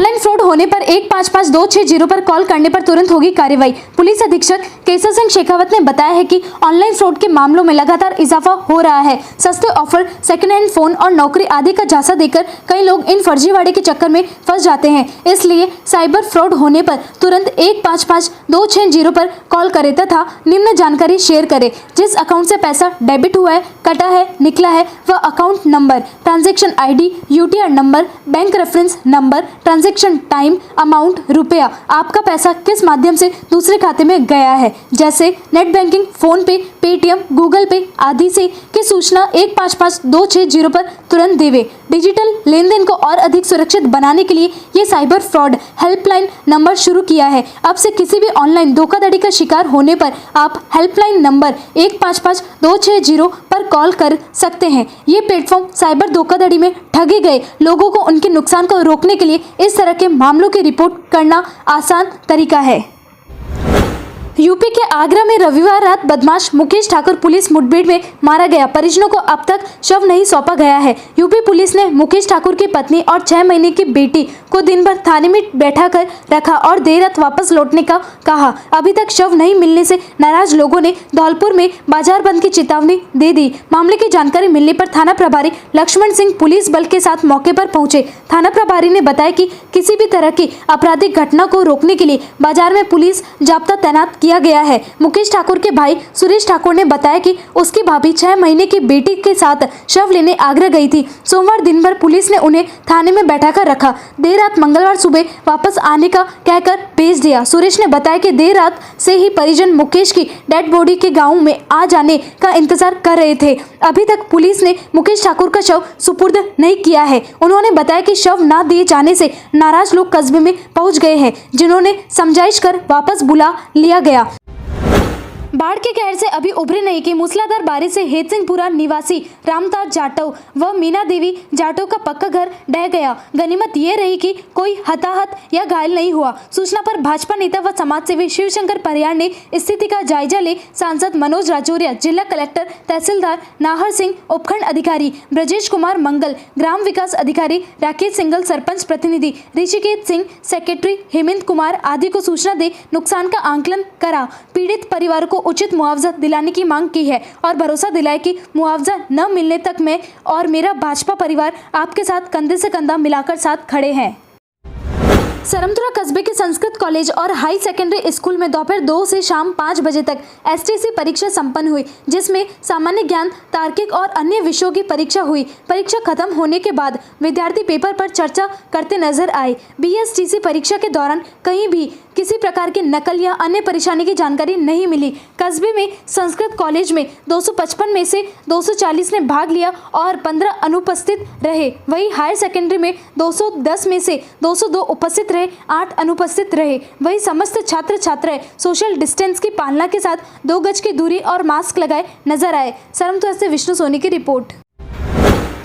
Online fraud होने पर 155260 पर कॉल करने पर तुरंत होगी कार्रवाई। पुलिस अधीक्षक केसर सिंह शेखावत ने बताया है कि ऑनलाइन फ्रॉड के मामलों में लगातार इजाफा हो रहा है। सस्ते ऑफर, सेकंड हैंड फोन और नौकरी आदि का झांसा देकर कई लोग इन फर्जीवाड़े के चक्कर में फंस जाते हैं। इसलिए साइबर फ्रॉड होने पर तुरंत 155260 पर कॉल करें तथा निम्न जानकारी शेयर करें। जिस अकाउंट से पैसा डेबिट हुआ है, कटा है, निकला है, वह account number, transaction ID, UTR number, bank reference number, transaction time, amount, रुपया, आपका पैसा किस माध्यम से दूसरे खाते में गया है, जैसे नेट बैंकिंग, फोन पे, पेटीएम, गूगल पे आदि से की सूचना 155260 पर तुरंत देवे। डिजिटल लेन देन को और अधिक सुरक्षित बनाने के लिए ये साइबर फ्रॉड हेल्पलाइन नंबर शुरू किया है। अब से किसी भी ऑनलाइन धोखाधड़ी का शिकार होने पर आप हेल्पलाइन नंबर 155260 पर कॉल कर सकते हैं। ये प्लेटफॉर्म साइबर धोखाधड़ी में ठगे गए लोगों को उनके नुकसान को रोकने के लिए इस तरह के मामलों की रिपोर्ट करना आसान तरीका है। यूपी के आगरा में रविवार रात बदमाश मुकेश ठाकुर पुलिस मुठभेड़ में मारा गया। परिजनों को अब तक शव नहीं सौंपा गया है। यूपी पुलिस ने मुकेश ठाकुर की पत्नी और 6 महीने की बेटी को दिन भर थाने में बैठा कर रखा और देर रात वापस लौटने का कहा। अभी तक शव नहीं मिलने से नाराज लोगों ने धौलपुर में बाजार बंद की चेतावनी दे दी। मामले की जानकारी मिलने पर थाना प्रभारी लक्ष्मण सिंह पुलिस बल के साथ मौके पर पहुंचे। थाना प्रभारी ने बताया कि किसी भी तरह की आपराधिक घटना को रोकने के लिए बाजार में पुलिस जाब्ता तैनात किया गया है। मुकेश ठाकुर के भाई सुरेश ठाकुर ने बताया कि उसकी भाभी 6 महीने की बेटी के साथ शव लेने आगरा गई थी। सोमवार दिन भर पुलिस ने उन्हें थाने में बैठाकर रखा। देर रात मंगलवार सुबह वापस आने का कहकर भेज दिया। सुरेश ने बताया कि देर रात से ही परिजन मुकेश की डेड बॉडी के गांव में आ जाने का इंतजार कर रहे थे। अभी तक पुलिस ने मुकेश ठाकुर का शव सुपुर्द नहीं किया है। उन्होंने बताया कि शव न दिए जाने से नाराज लोग कस्बे में पहुंच गए हैं, जिन्होंने समझाइश कर वापस बुला लिया गया। बाढ़ के कहर से अभी उभरे नहीं कि मूसलाधार बारिश से हेतसिंहपुरा निवासी रामताज जाटव व मीना देवी जाटव का पक्का घर ढह गया। गनीमत ये रही कि कोई हताहत या घायल नहीं हुआ। सूचना पर भाजपा नेता व समाजसेवी शिवशंकर परियार ने स्थिति का जायजा ले सांसद मनोज राजौरिया, जिला कलेक्टर, तहसीलदार नाहर सिंह, उपखंड अधिकारी ब्रजेश कुमार मंगल, ग्राम विकास अधिकारी राकेश सिंगल, सरपंच प्रतिनिधि ऋषिकेश सिंह, सेक्रेटरी हेमंत कुमार आदि को सूचना दे नुकसान का आंकलन करा। पीड़ित परिवार को उचित मुआवजा दिलाने की मांग की है और भरोसा दिलाया कि मुआवजा न मिलने तक मैं और मेरा भाजपा परिवार आपके साथ कंधे से कंधा मिलाकर साथ खड़े हैं। सरमथुरा कस्बे के संस्कृत कॉलेज और हाई सेकेंडरी स्कूल में दोपहर 2 से शाम 5 बजे तक STC परीक्षा संपन्न हुई, जिसमें सामान्य ज्ञान, तार्किक और अन्य विषयों की परीक्षा हुई। परीक्षा खत्म होने के बाद विद्यार्थी पेपर पर चर्चा करते नजर आए। BSTC परीक्षा के दौरान कहीं भी किसी प्रकार की नकल या अन्य परेशानी की जानकारी नहीं मिली। कस्बे में संस्कृत कॉलेज में 255 में से 240 ने भाग लिया और 15 अनुपस्थित रहे। वहीं हायर सेकेंडरी में 210 में से 202 उपस्थित रहे, 8 अनुपस्थित रहे। वहीं समस्त छात्र छात्राएं सोशल डिस्टेंस की पालना के साथ 2 गज की दूरी और मास्क लगाए नजर आए। सरमथुरा से विष्णु सोनी की रिपोर्ट।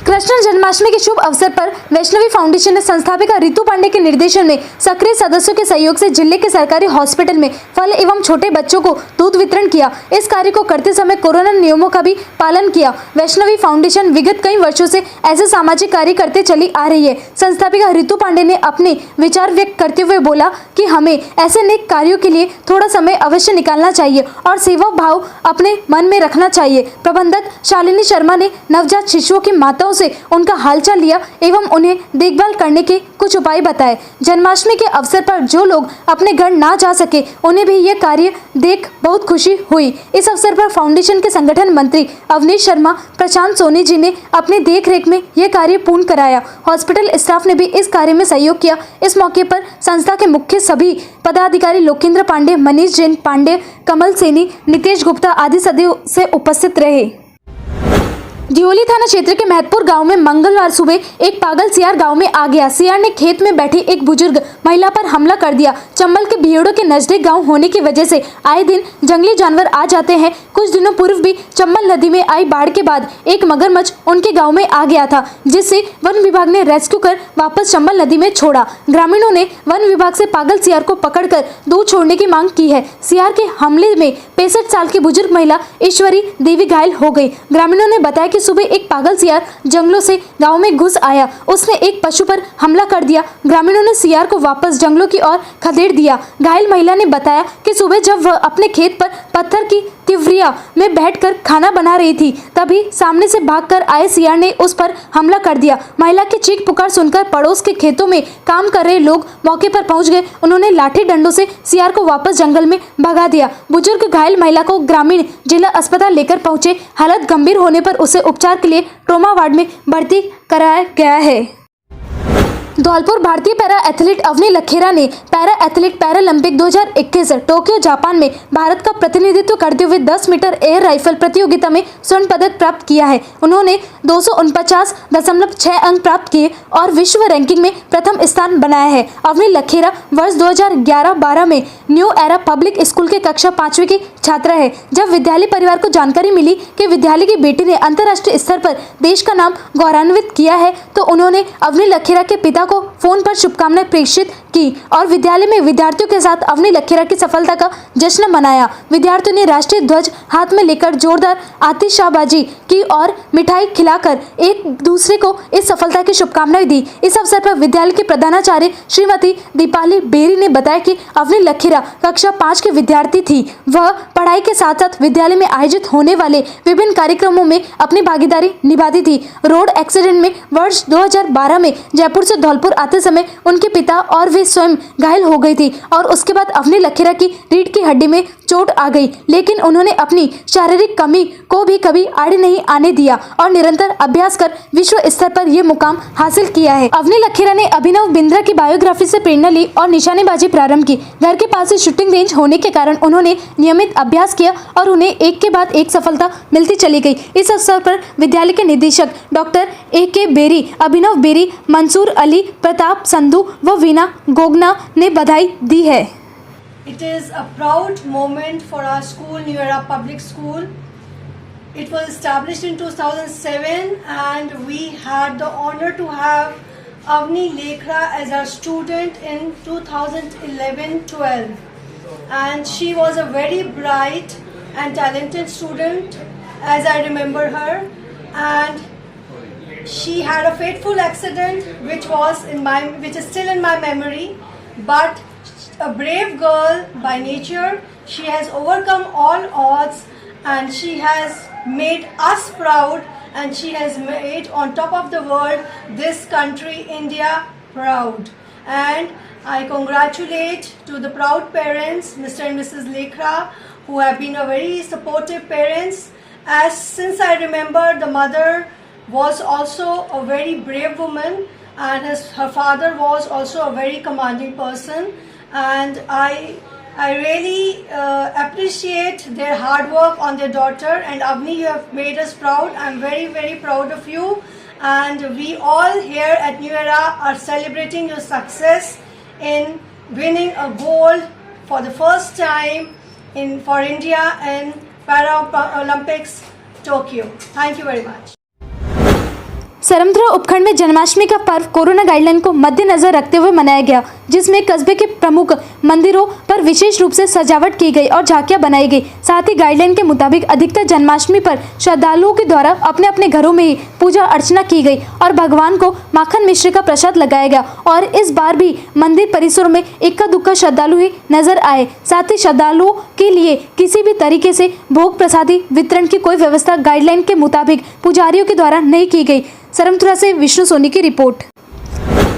कृष्ण जन्माष्टमी के शुभ अवसर पर वैष्णवी फाउंडेशन ने संस्थापिका रितु पांडे के निर्देशन में सक्रिय सदस्यों के सहयोग से जिले के सरकारी हॉस्पिटल में फल एवं छोटे बच्चों को दूध वितरण किया। इस कार्य को करते समय कोरोना नियमों का भी पालन किया। वैष्णवी फाउंडेशन विगत कई वर्षों से ऐसे सामाजिक कार्य करते चली आ रही है। संस्थापिका रितु पांडे ने अपने विचार व्यक्त करते हुए बोला कि हमें ऐसे नेक कार्यों के लिए थोड़ा समय अवश्य निकालना चाहिए और सेवा भाव अपने मन में रखना चाहिए। प्रबंधक शालिनी शर्मा ने नवजात शिशुओं की माताओं से उनका हालचाल लिया एवं उन्हें देखभाल करने के कुछ उपाय बताए। जन्माष्टमी के अवसर पर जो लोग अपने घर ना जा सके उन्हें भी यह कार्य देख बहुत खुशी हुई। इस अवसर पर फाउंडेशन के संगठन मंत्री अवनीश शर्मा, प्रशांत सोनी जी ने अपने देखरेख में यह कार्य पूर्ण कराया। हॉस्पिटल स्टाफ ने भी इस कार्य में सहयोग किया। इस मौके पर संस्था के मुख्य सभी पदाधिकारी लोकेंद्र पांडे, मनीष जैन पांडे, कमल सैनी, नितेश गुप्ता आदि सदस्य उपस्थित रहे। दियोली थाना क्षेत्र के महतपुर गांव में मंगलवार सुबह एक पागल सियार गांव में आ गया। सियार ने खेत में बैठी एक बुजुर्ग महिला पर हमला कर दिया। चंबल के भीड़ों के नजदीक गांव होने की वजह से आए दिन जंगली जानवर आ जाते हैं। कुछ दिनों पूर्व भी चंबल नदी में आई बाढ़ के बाद एक मगरमच्छ उनके गाँव में आ गया था, जिससे वन विभाग ने रेस्क्यू कर वापस चंबल नदी में छोड़ा। ग्रामीणों ने वन विभाग से पागल सियार को पकड़कर दूध छोड़ने की मांग की है। सियार के हमले में 65 साल की बुजुर्ग महिला ईश्वरी देवी घायल हो गई। ग्रामीणों ने बताया कि कि सुबह एक पागल सियार जंगलों से गांव में घुस आया। उसने एक पशु पर हमला कर दिया। ग्रामीणों ने सियार को वापस जंगलों की ओर खदेड़ दिया। घायल महिला ने बताया कि सुबह जब वह अपने खेत पर पत्थर की तिवरिया में बैठकर खाना बना रही थी, तभी सामने से भागकर आए सियार ने उस पर हमला कर दिया। महिला की चीख पुकार सुनकर पड़ोस के खेतों में काम कर रहे लोग मौके पर पहुंच गए। उन्होंने लाठी डंडों से सियार को वापस जंगल में भगा दिया। बुजुर्ग घायल महिला को ग्रामीण जिला अस्पताल लेकर पहुंचे। हालत गंभीर होने पर उसे उपचार के लिए ट्रॉमा वार्ड में भर्ती कराया गया है। धौलपुर भारतीय पैरा एथलीट अवनी लखेरा ने para athlete Paralympic 2021 Tokyo Japan में भारत का प्रतिनिधित्व करते हुए 10 मीटर एयर राइफल प्रतियोगिता में स्वर्ण पदक प्राप्त किया है। उन्होंने 249.6 अंक प्राप्त किए और विश्व रैंकिंग में प्रथम स्थान बनाया है। अवनी लखेरा वर्ष 2011-12 में न्यू एरा पब्लिक स्कूल के कक्षा 5वीं की छात्रा है। जब विद्यालय परिवार को जानकारी मिली कि विद्यालय की बेटी ने अंतर्राष्ट्रीय स्तर पर देश का नाम गौरवान्वित किया है, तो उन्होंने अवनी लखेरा के पिता को फोन पर शुभकामनाएं प्रेषित की और विद्यालय में विद्यार्थियों के साथ अवनी लखेरा की सफलता का जश्न मनाया। विद्यार्थियों ने राष्ट्रीय ध्वज हाथ में लेकर जोरदार आतिशबाजी की और मिठाई खिलाकर एक दूसरे को इस सफलता की शुभकामनाएं दी। इस अवसर पर विद्यालय की प्रधानाचार्य श्रीमती दीपाली बेरी ने बताया कि अवनी लखेरा कक्षा 5 की विद्यार्थी थी। वह पढ़ाई के साथ साथ विद्यालय में आयोजित होने वाले विभिन्न कार्यक्रमों में अपनी भागीदारी निभाती थी। रोड एक्सीडेंट में वर्ष 2012 में जयपुर से धौलपुर आते समय उनके पिता और वे स्वयं घायल हो गई थी और उसके बाद अवनी लखेरा की रीढ़ की हड्डी में चोट आ गई, लेकिन उन्होंने अपनी शारीरिक कमी को भी कभी आड़े नहीं आने दिया और निरंतर अभ्यास कर विश्व स्तर पर यह मुकाम हासिल किया है। अवनी लखेरा ने अभिनव बिंद्रा की बायोग्राफी से प्रेरणा ली और निशानेबाजी प्रारंभ की। घर के पास ही शूटिंग रेंज होने के कारण उन्होंने नियमित अभ्यास किया और उन्हें एक के बाद एक सफलता मिलती चली गई। इस अवसर पर विद्यालय के निदेशक डॉक्टर A.K. बेरी, अभिनव बेरी, मंसूर अली, प्रताप संधू व वीना गोगना ने बधाई दी है। It is a proud moment for our school, New Era Public School. It was established in 2007 and we had the honor to have Avni Lekhara as our student in 2011-12. And she was a very bright and talented student, as I remember her. And she had a fateful accident which is still in my memory, but a brave girl by nature. She has overcome all odds and she has made us proud, and she has made on top of the world this country India proud. And I congratulate to the proud parents, Mr. and Mrs. Lekhara, who have been a very supportive parents. As since I remember, the mother was also a very brave woman and her father was also a very commanding person, and I really appreciate their hard work on their daughter. And Avni, you have made us proud. I'm very, very proud of you, and we all here at New Era are celebrating your success in winning a gold for the first time for India in Paralympics Tokyo. Thank you very much. Sarmathura उपखंड में जन्माष्टमी का पर्व corona guideline को मद्देनजर रखते हुए मनाया गया, जिसमें कस्बे के प्रमुख मंदिरों पर विशेष रूप से सजावट की गई और झांकियां बनाई गई। साथ ही गाइडलाइन के मुताबिक अधिकतर जन्माष्टमी पर श्रद्धालुओं के द्वारा अपने अपने घरों में ही पूजा अर्चना की गई और भगवान को माखन मिश्री का प्रसाद लगाया गया। और इस बार भी मंदिर परिसरों में इक्का दुक्का श्रद्धालु ही नजर आए। साथ ही श्रद्धालुओं के लिए किसी भी तरीके से भोग प्रसादी वितरण की कोई व्यवस्था गाइडलाइन के मुताबिक पुजारियों के द्वारा नहीं की गई। सरमथुरा से विष्णु सोनी की रिपोर्ट।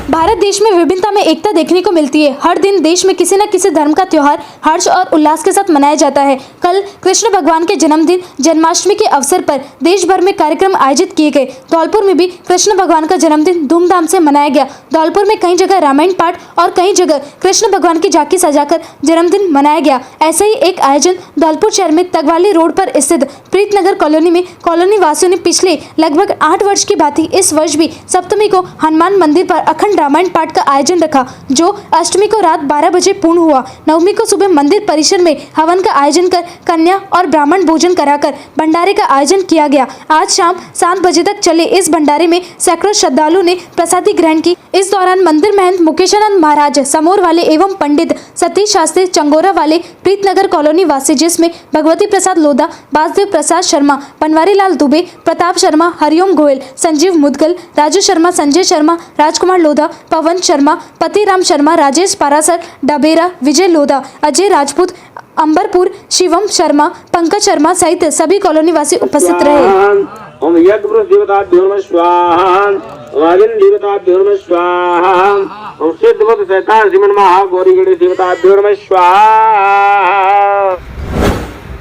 भारत देश में विभिन्नता में एकता देखने को मिलती है। हर दिन देश में किसी न किसी धर्म का त्योहार हर्ष और उल्लास के साथ मनाया जाता है। कल कृष्ण भगवान के जन्मदिन जन्माष्टमी के अवसर पर देश भर में कार्यक्रम आयोजित किए गए। धौलपुर में भी कृष्ण भगवान का जन्मदिन धूमधाम से मनाया गया। धौलपुर में कई जगह रामायण पाठ और कई जगह कृष्ण भगवान की झांकी सजाकर जन्मदिन मनाया गया। ऐसे ही एक आयोजन धौलपुर शहर में तगवाली रोड पर स्थित प्रीतनगर कॉलोनी में कॉलोनी वासियों ने पिछले लगभग 8 वर्ष की भांति इस वर्ष भी सप्तमी को हनुमान मंदिर पर अखंड रामायण पाठ का आयोजन रखा, जो अष्टमी को रात 12 बजे पूर्ण हुआ। नवमी को सुबह मंदिर परिसर में हवन का आयोजन कर कन्या और ब्राह्मण भोजन कराकर भंडारे का आयोजन किया गया। आज शाम 7 बजे तक चले इस भंडारे में सैकड़ों श्रद्धालुओं ने प्रसादी ग्रहण की। इस दौरान मंदिर महंत मुकेशानंद महाराज समोर वाले एवं पंडित सतीश शास्त्री चंगोरा वाले प्रीतनगर कॉलोनी वासी, जिसमें भगवती प्रसाद लोधा, बासदेव प्रसाद शर्मा, बनवारी लाल दुबे, प्रताप शर्मा, हरिओम गोयल, संजीव मुदगल, राजू शर्मा, संजय शर्मा, राजकुमार लोधा, पवन शर्मा, पतिराम शर्मा, राजेश पारासर, डबेरा, विजय लोधा, अजय राजपूत, अंबरपुर, शिवम शर्मा, पंकज शर्मा सहित सभी कॉलोनी वासी उपस्थित रहे। ओम यज्ञपुरुष देवताभ्यो नमः स्वाहा, वागिन देवताभ्यो नमः स्वाहा, ओम सिद्धबुद्ध शैतान श्रीमन महागौरी गणेश देवताभ्यो नमः स्वाहा।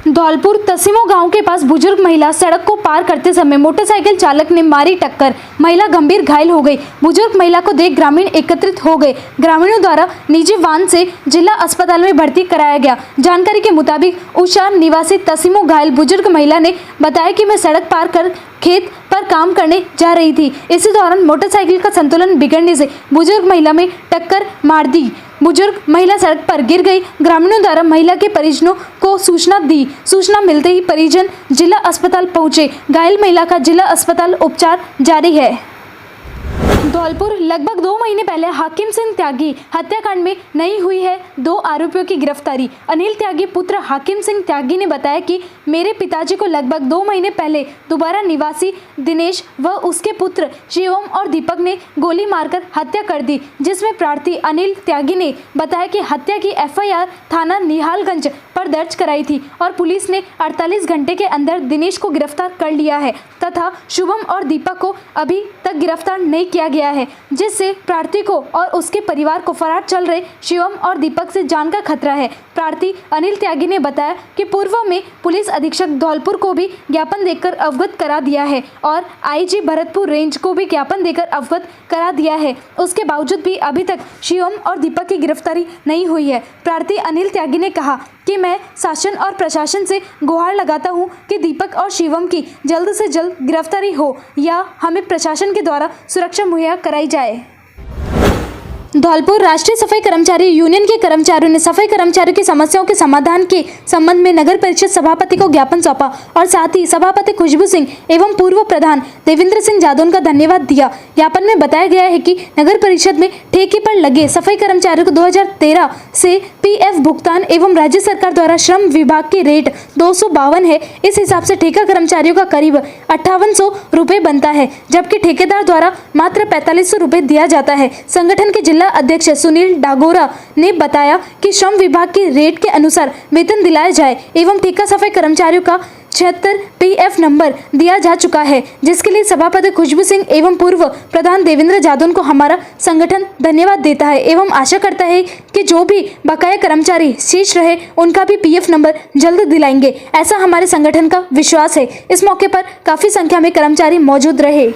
धौलपुर तसीमो गांव के पास बुजुर्ग महिला सड़क को पार करते समय मोटरसाइकिल चालक ने मारी टक्कर, महिला गंभीर घायल हो गई। बुजुर्ग महिला को देख ग्रामीण एकत्रित हो गए। ग्रामीणों द्वारा निजी वाहन से जिला अस्पताल में भर्ती कराया गया। जानकारी के मुताबिक उषा निवासी तसीमो घायल बुजुर्ग महिला ने बताया कि मैं सड़क पार कर खेत पर काम करने जा रही थी। इसी दौरान मोटरसाइकिल का संतुलन बिगड़ने से बुजुर्ग महिला में टक्कर मार दी। बुजुर्ग महिला सड़क पर गिर गई। ग्रामीणों द्वारा महिला के परिजनों को सूचना दी। सूचना मिलते ही परिजन जिला अस्पताल पहुंचे। घायल महिला का जिला अस्पताल उपचार जारी है। धौलपुर लगभग 2 महीने पहले हाकिम सिंह त्यागी हत्याकांड में नहीं हुई है 2 आरोपियों की गिरफ्तारी। अनिल त्यागी पुत्र हाकिम सिंह त्यागी ने बताया कि मेरे पिताजी को लगभग 2 महीने पहले दोबारा निवासी दिनेश व उसके पुत्र शिवम और दीपक ने गोली मारकर हत्या कर दी, जिसमें प्रार्थी अनिल त्यागी ने बताया कि हत्या की FIR थाना निहालगंज पर दर्ज कराई थी और पुलिस ने 48 घंटे के अंदर दिनेश को गिरफ्तार कर लिया है तथा शुभम और दीपक को अभी तक गिरफ्तार नहीं किया गया है, जिससे प्रार्थी को और उसके परिवार को फरार चल रहे शिवम और दीपक से जान का खतरा है। प्रार्थी अनिल त्यागी ने बताया कि पूर्व में पुलिस अधीक्षक धौलपुर को भी ज्ञापन देकर अवगत करा दिया है और IG भरतपुर रेंज को भी ज्ञापन देकर अवगत करा दिया है। उसके बावजूद भी अभी तक शिवम और दीपक की गिरफ्तारी नहीं हुई है। प्रार्थी अनिल त्यागी ने कहा कि मैं शासन और प्रशासन से गुहार लगाता हूं कि दीपक और शिवम की जल्द से जल्द गिरफ्तारी हो या हमें प्रशासन के द्वारा सुरक्षा मुहैया कराई जाए। धौलपुर राष्ट्रीय सफाई कर्मचारी यूनियन के कर्मचारियों ने सफाई कर्मचारियों की समस्याओं के समाधान के संबंध में नगर परिषद सभापति को ज्ञापन सौंपा और साथ ही सभापति खुशबू सिंह एवं पूर्व प्रधान देवेंद्र सिंह जादौन का धन्यवाद दिया। ज्ञापन में बताया गया है कि नगर परिषद में ठेके पर लगे सफाई कर्मचारियों को 2013 से PF भुगतान एवं राज्य सरकार द्वारा श्रम विभाग की रेट 252 है। इस हिसाब से ठेका कर्मचारियों का करीब 5800 रुपये बनता है, जबकि ठेकेदार द्वारा मात्र 4500 रुपये दिया जाता है। संगठन के जिला अध्यक्ष सुनील डागोरा ने बताया कि श्रम विभाग की रेट के अनुसार वेतन दिलाया जाए एवं ठेका सफाई कर्मचारियों का 76 PF नंबर दिया जा चुका है, जिसके लिए सभापति खुशबू सिंह एवं पूर्व प्रधान देवेंद्र जादौन को हमारा संगठन धन्यवाद देता है एवं आशा करता है कि जो भी बकाया कर्मचारी शेष रहे उनका भी PF नंबर जल्द दिलाएंगे, ऐसा हमारे संगठन का विश्वास है। इस मौके पर काफी संख्या में कर्मचारी मौजूद रहे।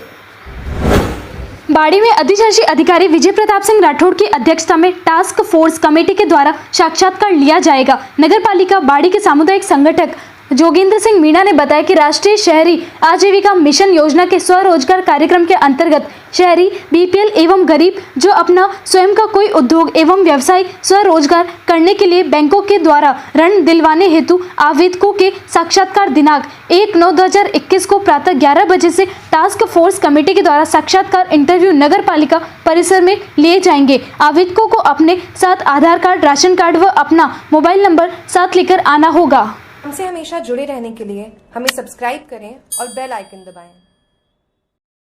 बाड़ी में अधिशासी अधिकारी विजय प्रताप सिंह राठौड़ की अध्यक्षता में टास्क फोर्स कमेटी के द्वारा साक्षात्कार लिया जाएगा। नगर पालिका बाड़ी के सामुदायिक संगठक जोगेंद्र सिंह मीणा ने बताया कि राष्ट्रीय शहरी आजीविका मिशन योजना के स्वरोजगार कार्यक्रम के अंतर्गत शहरी BPL एवं गरीब जो अपना स्वयं का कोई उद्योग एवं व्यवसाय स्वरोजगार करने के लिए बैंकों के द्वारा ऋण दिलवाने हेतु आवेदकों के साक्षात्कार दिनांक 1/9/2021 को प्रातः 11 बजे से टास्क फोर्स कमेटी के द्वारा साक्षात्कार इंटरव्यू नगर पालिका परिसर में लिए जाएंगे। आवेदकों को अपने साथ आधार कार्ड, राशन कार्ड व अपना मोबाइल नंबर साथ लेकर आना होगा। हमसे हमेशा जुड़े रहने के लिए हमें सब्सक्राइब करें और बेल आइकन दबाएं।